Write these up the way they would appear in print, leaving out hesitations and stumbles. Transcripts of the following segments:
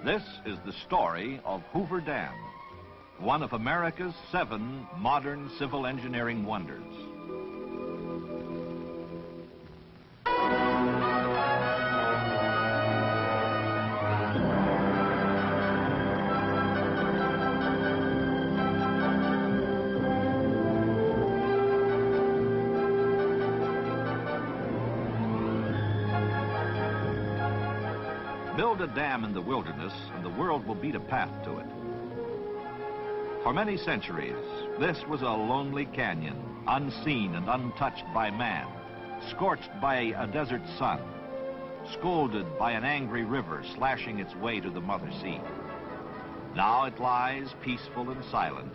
This is the story of Hoover Dam, one of America's 7 modern civil engineering wonders. Build a dam in the wilderness and the world will beat a path to it. For many centuries, this was a lonely canyon, unseen and untouched by man, scorched by a desert sun, scolded by an angry river slashing its way to the mother sea. Now it lies peaceful and silent,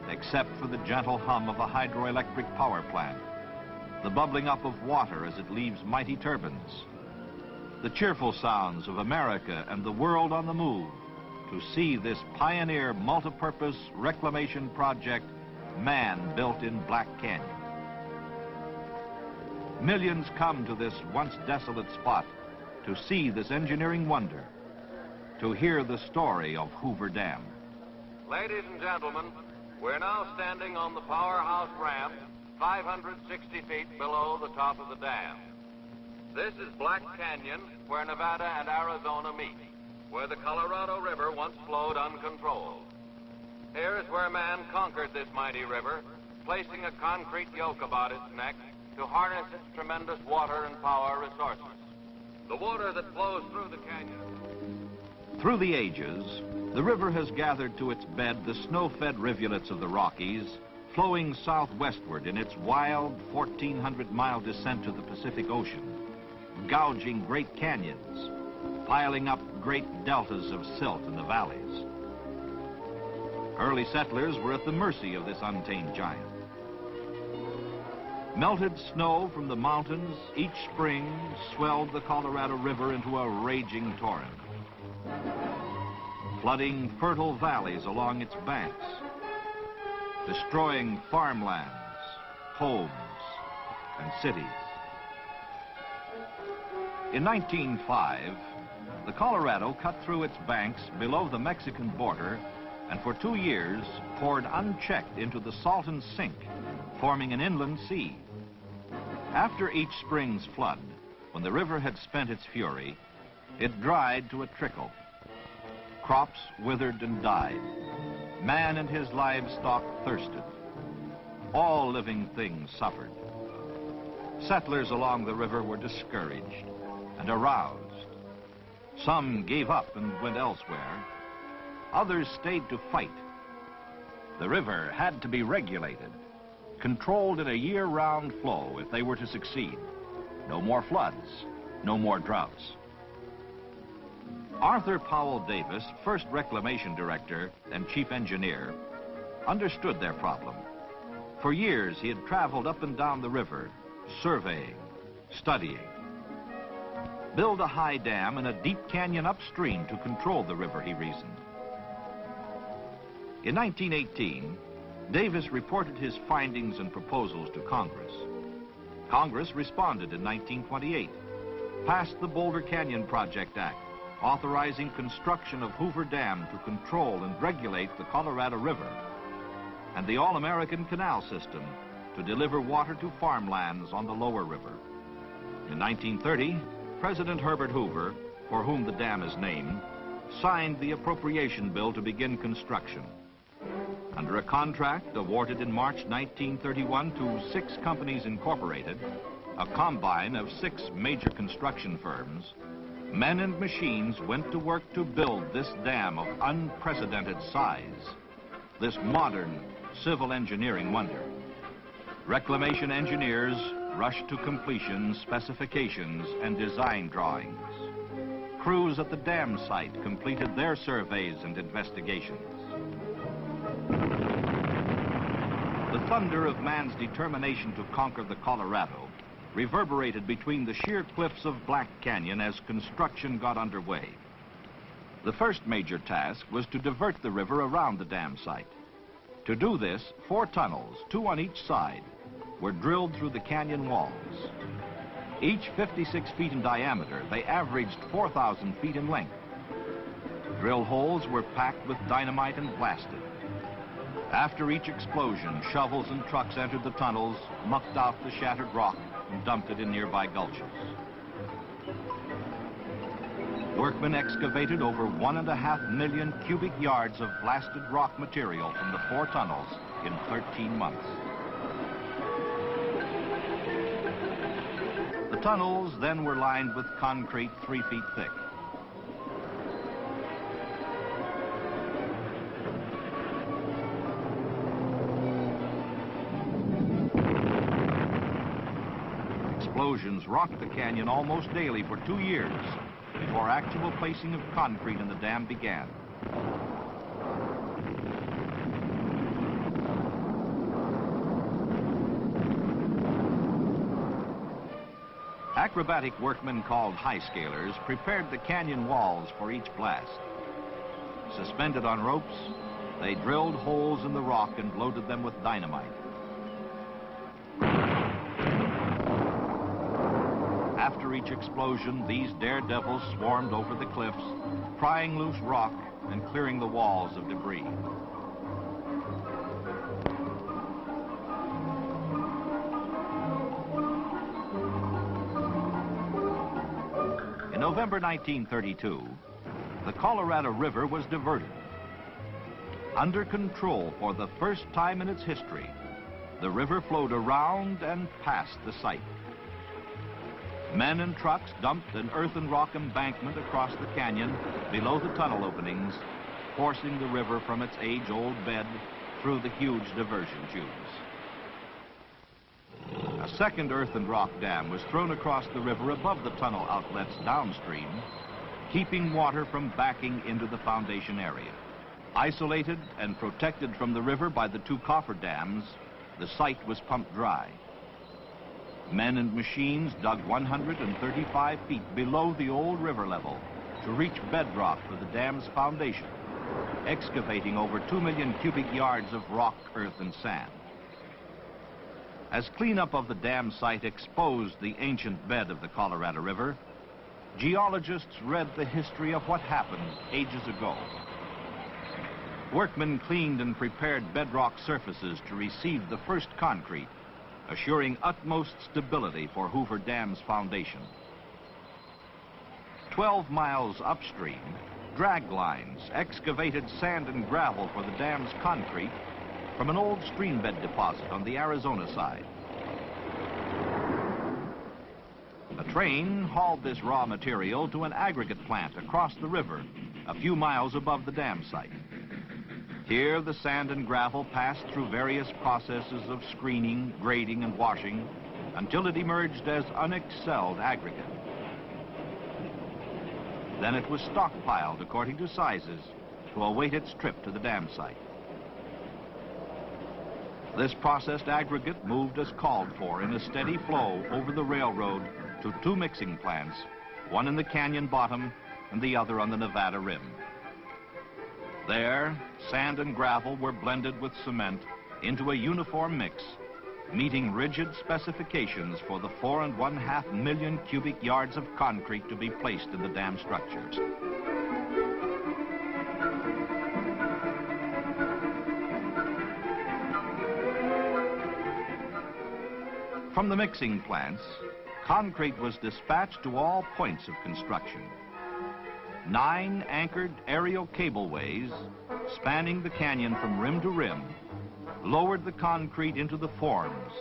except for the gentle hum of a hydroelectric power plant, the bubbling up of water as it leaves mighty turbines, the cheerful sounds of America and the world on the move to see this pioneer multipurpose reclamation project man built in Black Canyon. Millions come to this once desolate spot to see this engineering wonder, to hear the story of Hoover Dam. Ladies and gentlemen, we're now standing on the powerhouse ramp 560 feet below the top of the dam. This is Black Canyon, where Nevada and Arizona meet, where the Colorado River once flowed uncontrolled. Here is where man conquered this mighty river, placing a concrete yoke about its neck to harness its tremendous water and power resources. The water that flows through the canyon. Through the ages, the river has gathered to its bed the snow-fed rivulets of the Rockies, flowing southwestward in its wild 1,400-mile descent to the Pacific Ocean, gouging great canyons, piling up great deltas of silt in the valleys. Early settlers were at the mercy of this untamed giant. Melted snow from the mountains each spring swelled the Colorado River into a raging torrent, flooding fertile valleys along its banks, destroying farmlands, homes, and cities. In 1905, the Colorado cut through its banks below the Mexican border and for 2 years poured unchecked into the Salton Sink, forming an inland sea. After each spring's flood, when the river had spent its fury, it dried to a trickle. Crops withered and died. Man and his livestock thirsted. All living things suffered. Settlers along the river were discouraged and aroused. Some gave up and went elsewhere. Others stayed to fight. The river had to be regulated, controlled in a year-round flow if they were to succeed. No more floods, no more droughts. Arthur Powell Davis, first reclamation director and chief engineer, understood their problem. For years, he had traveled up and down the river, surveying, studying. Build a high dam in a deep canyon upstream to control the river, he reasoned. In 1918, Davis reported his findings and proposals to Congress. Congress responded in 1928, passed the Boulder Canyon Project Act, authorizing construction of Hoover Dam to control and regulate the Colorado River, and the All-American Canal System to deliver water to farmlands on the lower river. In 1930, President Herbert Hoover, for whom the dam is named, signed the appropriation bill to begin construction. Under a contract awarded in March 1931 to 6 companies incorporated, a combine of 6 major construction firms, men and machines went to work to build this dam of unprecedented size, this modern civil engineering wonder. Reclamation engineers rushed to completion specifications and design drawings. Crews at the dam site completed their surveys and investigations. The thunder of man's determination to conquer the Colorado reverberated between the sheer cliffs of Black Canyon as construction got underway. The first major task was to divert the river around the dam site. To do this, 4 tunnels, 2 on each side, were drilled through the canyon walls. Each 56 feet in diameter, they averaged 4,000 feet in length. Drill holes were packed with dynamite and blasted. After each explosion, shovels and trucks entered the tunnels, mucked out the shattered rock, and dumped it in nearby gulches. Workmen excavated over 1.5 million cubic yards of blasted rock material from the 4 tunnels in 13 months. The tunnels then were lined with concrete 3 feet thick. Explosions rocked the canyon almost daily for 2 years before actual placing of concrete in the dam began. Acrobatic workmen called high-scalers prepared the canyon walls for each blast. Suspended on ropes, they drilled holes in the rock and loaded them with dynamite. After each explosion, these daredevils swarmed over the cliffs, prying loose rock and clearing the walls of debris. In November 1932, the Colorado River was diverted. Under control for the first time in its history, the river flowed around and past the site. Men and trucks dumped an earth and rock embankment across the canyon below the tunnel openings, forcing the river from its age-old bed through the huge diversion tubes. A second earth and rock dam was thrown across the river above the tunnel outlets downstream, keeping water from backing into the foundation area. Isolated and protected from the river by the 2 coffer dams, the site was pumped dry. Men and machines dug 135 feet below the old river level to reach bedrock for the dam's foundation, excavating over 2 million cubic yards of rock, earth, and sand. As cleanup of the dam site exposed the ancient bed of the Colorado River, geologists read the history of what happened ages ago. Workmen cleaned and prepared bedrock surfaces to receive the first concrete, assuring utmost stability for Hoover Dam's foundation. 12 miles upstream, drag lines excavated sand and gravel for the dam's concrete from an old streambed deposit on the Arizona side. A train hauled this raw material to an aggregate plant across the river, a few miles above the dam site. Here, the sand and gravel passed through various processes of screening, grading, and washing until it emerged as unexcelled aggregate. Then it was stockpiled according to sizes to await its trip to the dam site. This processed aggregate moved as called for in a steady flow over the railroad to 2 mixing plants, one in the canyon bottom and the other on the Nevada rim. There, sand and gravel were blended with cement into a uniform mix, meeting rigid specifications for the 4.5 million cubic yards of concrete to be placed in the dam structures. From the mixing plants, concrete was dispatched to all points of construction. 9 anchored aerial cableways spanning the canyon from rim to rim lowered the concrete into the forms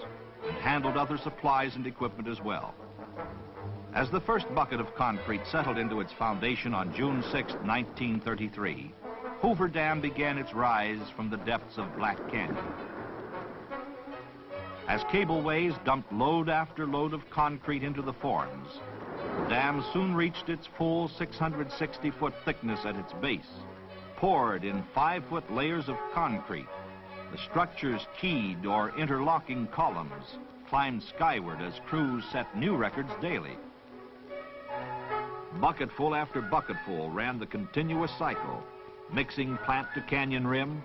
and handled other supplies and equipment as well. As the first bucket of concrete settled into its foundation on June 6, 1933, Hoover Dam began its rise from the depths of Black Canyon. As cableways dumped load after load of concrete into the forms, the dam soon reached its full 660-foot thickness at its base. Poured in 5-foot layers of concrete, the structure's keyed or interlocking columns climbed skyward as crews set new records daily. Bucketful after bucketful ran the continuous cycle, mixing plant to canyon rim,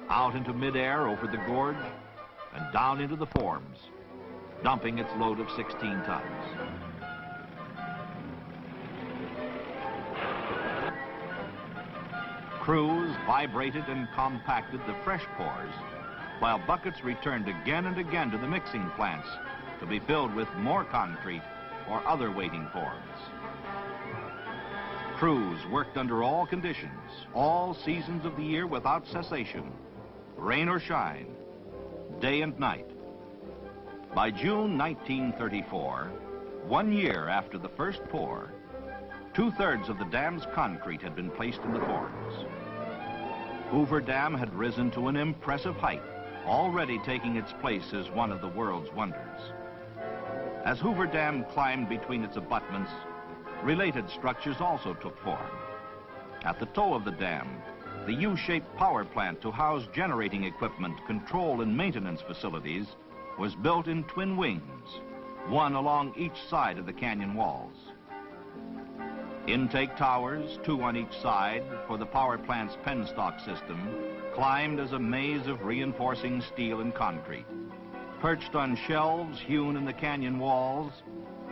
out into midair over the gorge, and down into the forms, dumping its load of 16 tons. Crews vibrated and compacted the fresh pours, while buckets returned again and again to the mixing plants to be filled with more concrete or other waiting forms. Crews worked under all conditions, all seasons of the year without cessation, rain or shine, day and night. By June 1934, 1 year after the first pour, 2/3 of the dam's concrete had been placed in the forms. Hoover Dam had risen to an impressive height, already taking its place as one of the world's wonders. As Hoover Dam climbed between its abutments, related structures also took form. At the toe of the dam, the U-shaped power plant to house generating equipment, control and maintenance facilities was built in twin wings, one along each side of the canyon walls. Intake towers, 2 on each side, for the power plant's penstock system, climbed as a maze of reinforcing steel and concrete. Perched on shelves hewn in the canyon walls,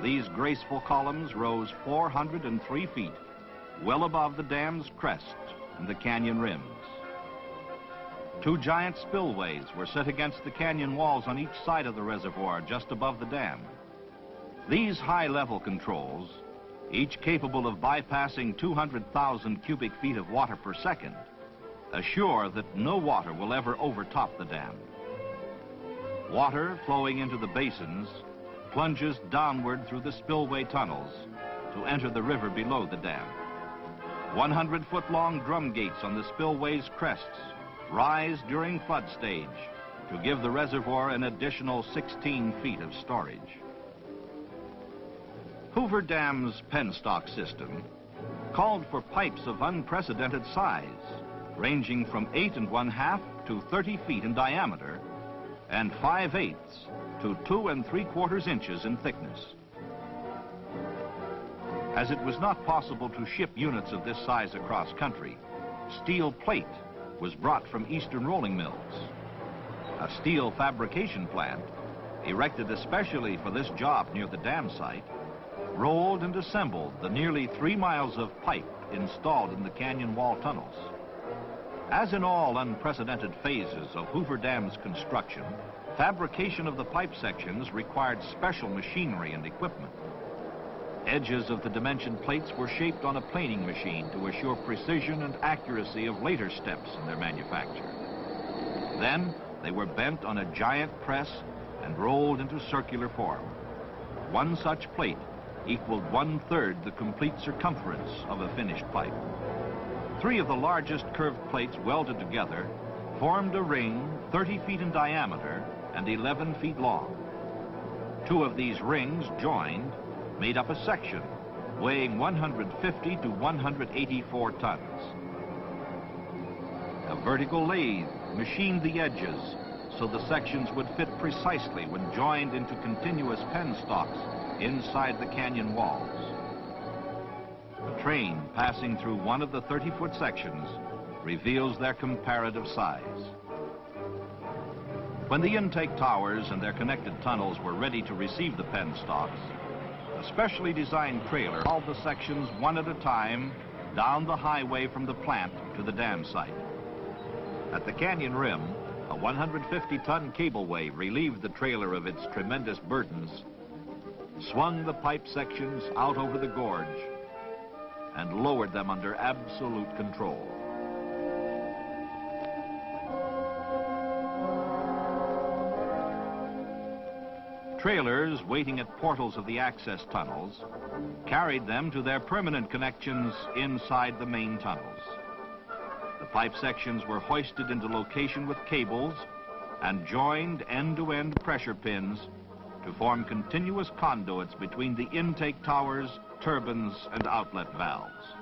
these graceful columns rose 403 feet, well above the dam's crest and the canyon rims. 2 giant spillways were set against the canyon walls on each side of the reservoir just above the dam. These high-level controls, each capable of bypassing 200,000 cubic feet of water per second, assure that no water will ever overtop the dam. Water flowing into the basins plunges downward through the spillway tunnels to enter the river below the dam. 100-foot-long drum gates on the spillway's crests rise during flood stage to give the reservoir an additional 16 feet of storage. Hoover Dam's penstock system called for pipes of unprecedented size, ranging from 8 1/2 to 30 feet in diameter and 5/8 to 2 3/4 inches in thickness. As it was not possible to ship units of this size across country, steel plate was brought from eastern rolling mills. A steel fabrication plant, erected especially for this job near the dam site, rolled and assembled the nearly 3 miles of pipe installed in the canyon wall tunnels. As in all unprecedented phases of Hoover Dam's construction, fabrication of the pipe sections required special machinery and equipment. Edges of the dimension plates were shaped on a planing machine to assure precision and accuracy of later steps in their manufacture. Then they were bent on a giant press and rolled into circular form. One such plate equaled 1/3 the complete circumference of a finished pipe. 3 of the largest curved plates welded together formed a ring 30 feet in diameter and 11 feet long. 2 of these rings joined made up a section weighing 150 to 184 tons. A vertical lathe machined the edges so the sections would fit precisely when joined into continuous penstocks inside the canyon walls. A train passing through one of the 30-foot sections reveals their comparative size. When the intake towers and their connected tunnels were ready to receive the penstocks, a specially designed trailer hauled the sections one at a time down the highway from the plant to the dam site. At the canyon rim, a 150-ton cableway relieved the trailer of its tremendous burdens, swung the pipe sections out over the gorge, and lowered them under absolute control. Trailers waiting at portals of the access tunnels carried them to their permanent connections inside the main tunnels. The pipe sections were hoisted into location with cables and joined end-to-end pressure pins to form continuous conduits between the intake towers, turbines, and outlet valves.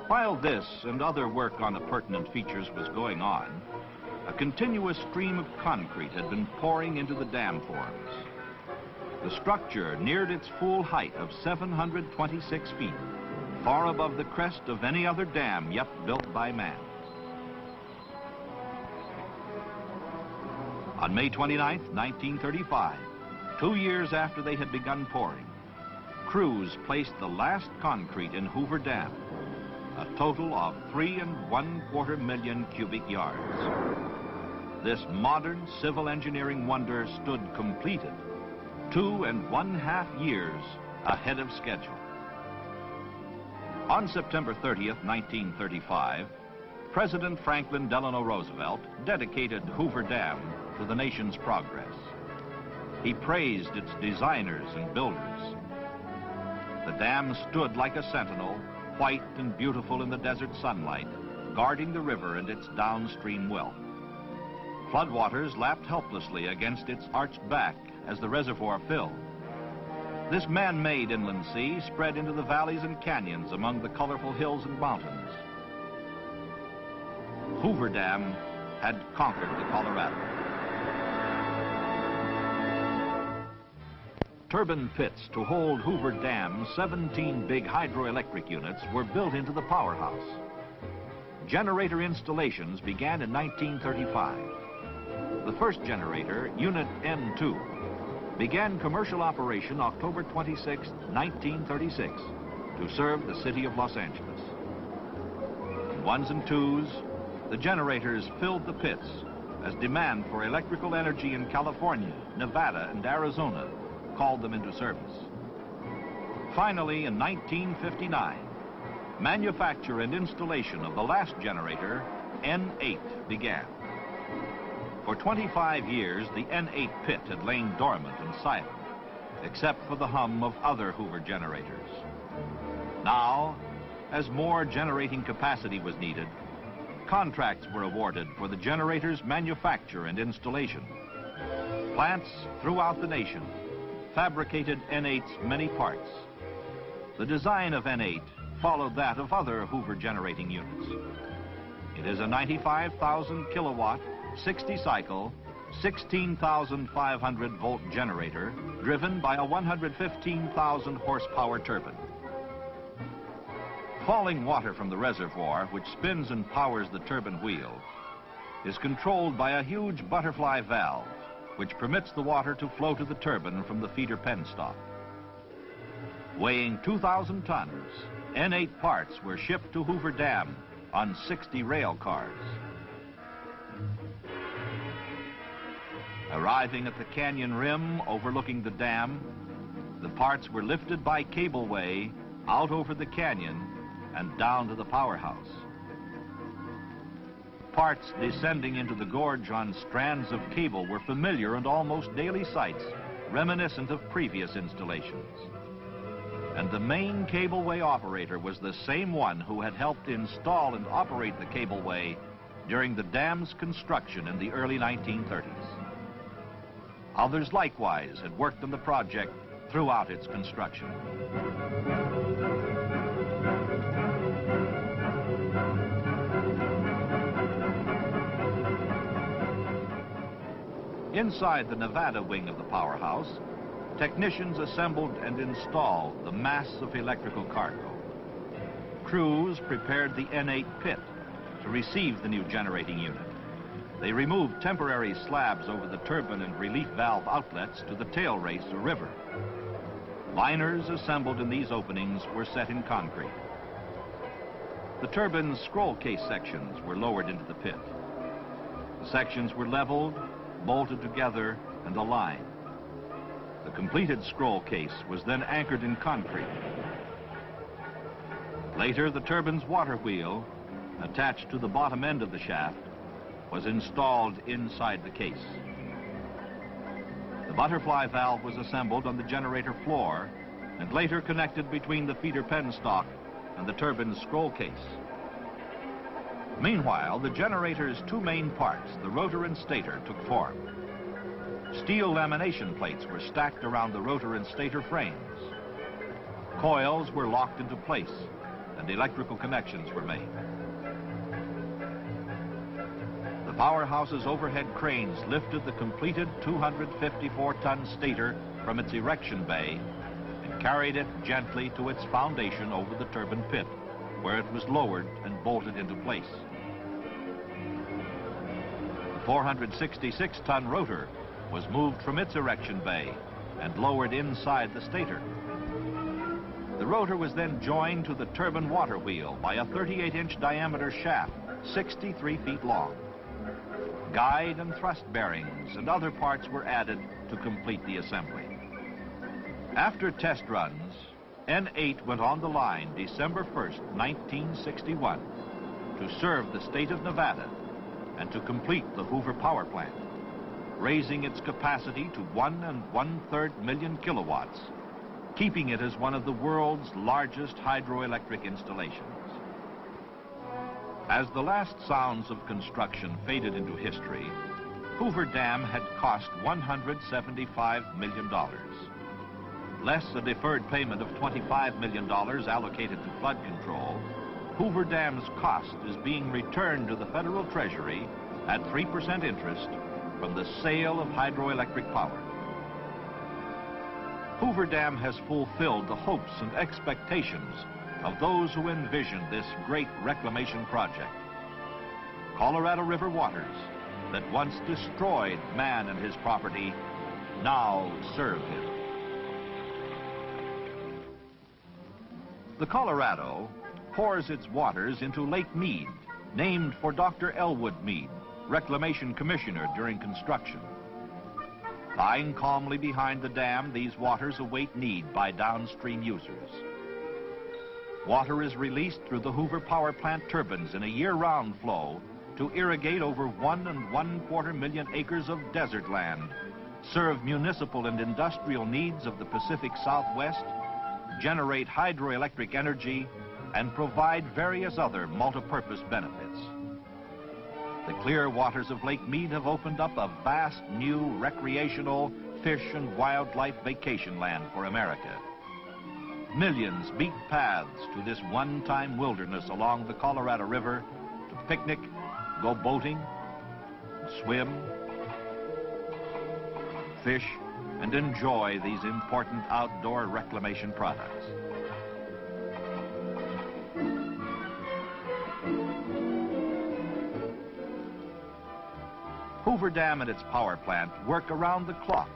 While this and other work on the pertinent features was going on, a continuous stream of concrete had been pouring into the dam forms. The structure neared its full height of 726 feet, far above the crest of any other dam yet built by man. On May 29, 1935, 2 years after they had begun pouring, crews placed the last concrete in Hoover Dam, a total of 3¼ million cubic yards. This modern civil engineering wonder stood completed 2½ years ahead of schedule. On September 30th, 1935, President Franklin Delano Roosevelt dedicated Hoover Dam to the nation's progress. He praised its designers and builders. The dam stood like a sentinel, white and beautiful in the desert sunlight, guarding the river and its downstream wealth. Floodwaters lapped helplessly against its arched back as the reservoir filled. This man-made inland sea spread into the valleys and canyons among the colorful hills and mountains. Hoover Dam had conquered the Colorado. Turbine pits to hold Hoover Dam's 17 big hydroelectric units were built into the powerhouse. Generator installations began in 1935. The first generator, Unit N2, began commercial operation October 26, 1936, to serve the city of Los Angeles. In ones and twos, the generators filled the pits as demand for electrical energy in California, Nevada, and Arizona called them into service. Finally, in 1959, manufacture and installation of the last generator, N8, began. For 25 years, the N8 pit had lain dormant and silent, except for the hum of other Hoover generators. Now, as more generating capacity was needed, contracts were awarded for the generator's manufacture and installation. Plants throughout the nation fabricated N8's many parts. The design of N8 followed that of other Hoover generating units. It is a 95,000 kilowatt, 60-cycle, 16,500 volt generator driven by a 115,000 horsepower turbine. Falling water from the reservoir, which spins and powers the turbine wheel, is controlled by a huge butterfly valve, which permits the water to flow to the turbine from the feeder penstock. Weighing 2,000 tons, N8 parts were shipped to Hoover Dam on 60 rail cars. Arriving at the canyon rim overlooking the dam, the parts were lifted by cableway out over the canyon and down to the powerhouse. Parts descending into the gorge on strands of cable were familiar and almost daily sights, reminiscent of previous installations. And the main cableway operator was the same one who had helped install and operate the cableway during the dam's construction in the early 1930s. Others likewise had worked on the project throughout its construction. Inside the Nevada wing of the powerhouse, technicians assembled and installed the mass of electrical cargo. Crews prepared the N8 pit to receive the new generating unit. They removed temporary slabs over the turbine and relief valve outlets to the tail race or river. Liners assembled in these openings were set in concrete. The turbine's scroll case sections were lowered into the pit. The sections were leveled, bolted together, and aligned. The completed scroll case was then anchored in concrete. Later, the turbine's water wheel, attached to the bottom end of the shaft, was installed inside the case. The butterfly valve was assembled on the generator floor and later connected between the feeder penstock and the turbine's scroll case. Meanwhile, the generator's two main parts, the rotor and stator, took form. Steel lamination plates were stacked around the rotor and stator frames. Coils were locked into place and electrical connections were made. The powerhouse's overhead cranes lifted the completed 254-ton stator from its erection bay and carried it gently to its foundation over the turbine pit, where it was lowered and bolted into place. The 466-ton rotor was moved from its erection bay and lowered inside the stator. The rotor was then joined to the turbine water wheel by a 38-inch diameter shaft, 63 feet long. Guide and thrust bearings and other parts were added to complete the assembly. After test runs, N8 went on the line December 1st, 1961, to serve the state of Nevada and to complete the Hoover power plant, raising its capacity to 1 1/3 million kilowatts, keeping it as one of the world's largest hydroelectric installations. As the last sounds of construction faded into history, Hoover Dam had cost $175 million. Less a deferred payment of $25 million allocated to flood control, Hoover Dam's cost is being returned to the federal treasury at 3% interest from the sale of hydroelectric power. Hoover Dam has fulfilled the hopes and expectations of those who envisioned this great reclamation project. Colorado River waters that once destroyed man and his property now serve him. The Colorado pours its waters into Lake Mead, named for Dr. Elwood Mead, Reclamation Commissioner during construction. Lying calmly behind the dam, these waters await need by downstream users. Water is released through the Hoover power plant turbines in a year-round flow to irrigate over 1 1/4 million acres of desert land, serve municipal and industrial needs of the Pacific Southwest, generate hydroelectric energy, and provide various other multi-purpose benefits. The clear waters of Lake Mead have opened up a vast new recreational fish and wildlife vacation land for America. Millions beat paths to this one-time wilderness along the Colorado River to picnic, go boating, swim, fish, and enjoy these important outdoor reclamation products. Hoover Dam and its power plant work around the clock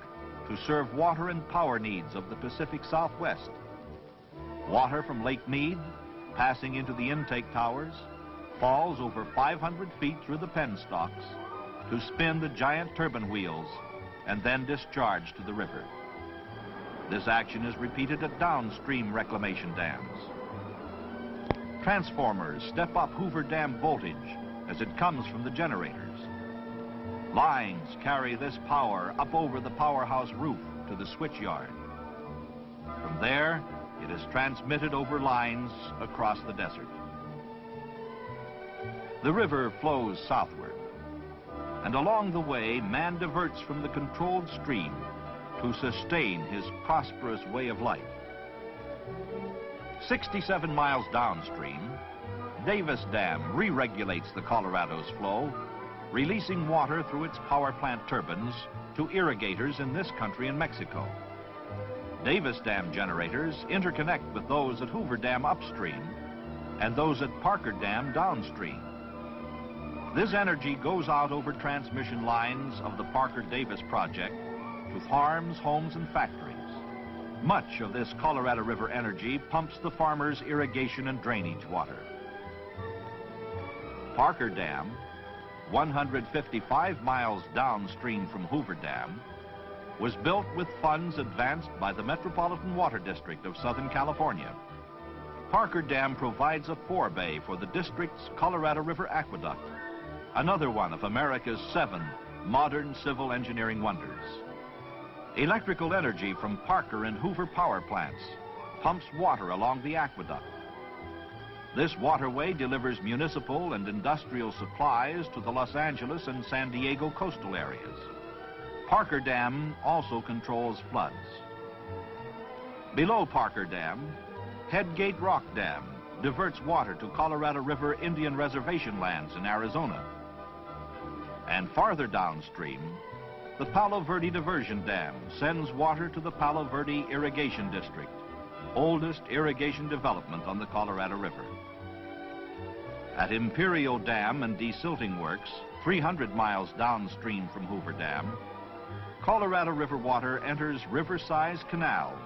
to serve water and power needs of the Pacific Southwest. Water from Lake Mead, passing into the intake towers, falls over 500 feet through the penstalks to spin the giant turbine wheels and then discharged to the river. This action is repeated at downstream reclamation dams. Transformers step up Hoover Dam voltage as it comes from the generators. Lines carry this power up over the powerhouse roof to the switch yard. From there, it is transmitted over lines across the desert. The river flows southward, and along the way, man diverts from the controlled stream to sustain his prosperous way of life. 67 miles downstream, Davis Dam re-regulates the Colorado's flow, releasing water through its power plant turbines to irrigators in this country and Mexico. Davis Dam generators interconnect with those at Hoover Dam upstream and those at Parker Dam downstream. This energy goes out over transmission lines of the Parker-Davis project to farms, homes, and factories. Much of this Colorado River energy pumps the farmers' irrigation and drainage water. Parker Dam, 155 miles downstream from Hoover Dam, was built with funds advanced by the Metropolitan Water District of Southern California. Parker Dam provides a forebay for the district's Colorado River Aqueduct, another one of America's 7 modern civil engineering wonders. Electrical energy from Parker and Hoover power plants pumps water along the aqueduct. This waterway delivers municipal and industrial supplies to the Los Angeles and San Diego coastal areas. Parker Dam also controls floods. Below Parker Dam, Headgate Rock Dam diverts water to Colorado River Indian Reservation lands in Arizona. And farther downstream, the Palo Verde Diversion Dam sends water to the Palo Verde Irrigation District, oldest irrigation development on the Colorado River. At Imperial Dam and Desilting Works, 300 miles downstream from Hoover Dam, Colorado River water enters river-sized canals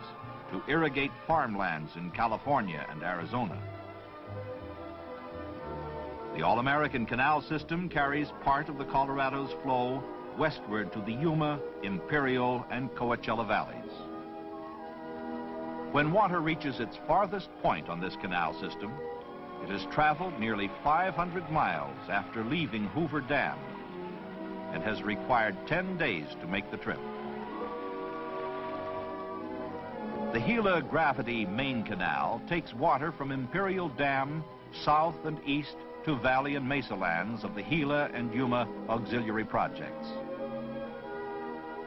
to irrigate farmlands in California and Arizona. The All-American Canal System carries part of the Colorado's flow westward to the Yuma, Imperial, and Coachella valleys. When water reaches its farthest point on this canal system, it has traveled nearly 500 miles after leaving Hoover Dam and has required 10 days to make the trip. The Gila Gravity Main Canal takes water from Imperial Dam south and east to valley and mesa lands of the Gila and Yuma auxiliary projects.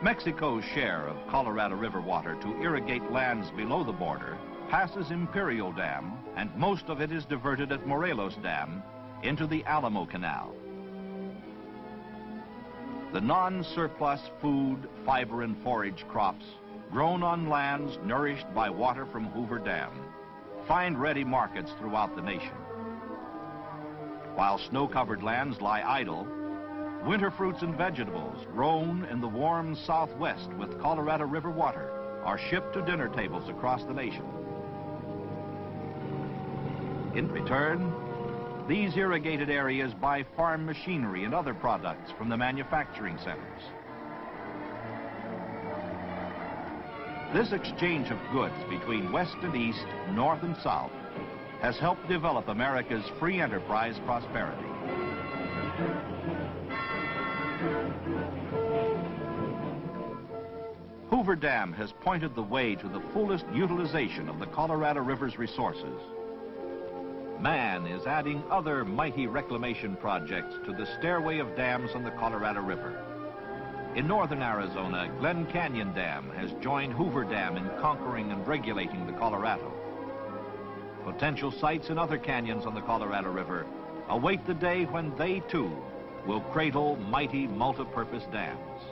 Mexico's share of Colorado River water to irrigate lands below the border passes Imperial Dam, and most of it is diverted at Morelos Dam into the Alamo Canal. The non-surplus food, fiber, and forage crops grown on lands nourished by water from Hoover Dam find ready markets throughout the nation. While snow-covered lands lie idle, winter fruits and vegetables grown in the warm southwest with Colorado River water are shipped to dinner tables across the nation. In return, these irrigated areas buy farm machinery and other products from the manufacturing centers. This exchange of goods between west and east, north and south, has helped develop America's free enterprise prosperity. Hoover Dam has pointed the way to the fullest utilization of the Colorado River's resources. Man is adding other mighty reclamation projects to the stairway of dams on the Colorado River. In northern Arizona, Glen Canyon Dam has joined Hoover Dam in conquering and regulating the Colorado. Potential sites in other canyons on the Colorado River await the day when they, too, will cradle mighty multi-purpose dams.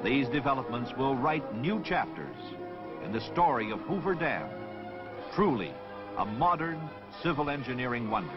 These developments will write new chapters in the story of Hoover Dam, truly a modern civil engineering wonder.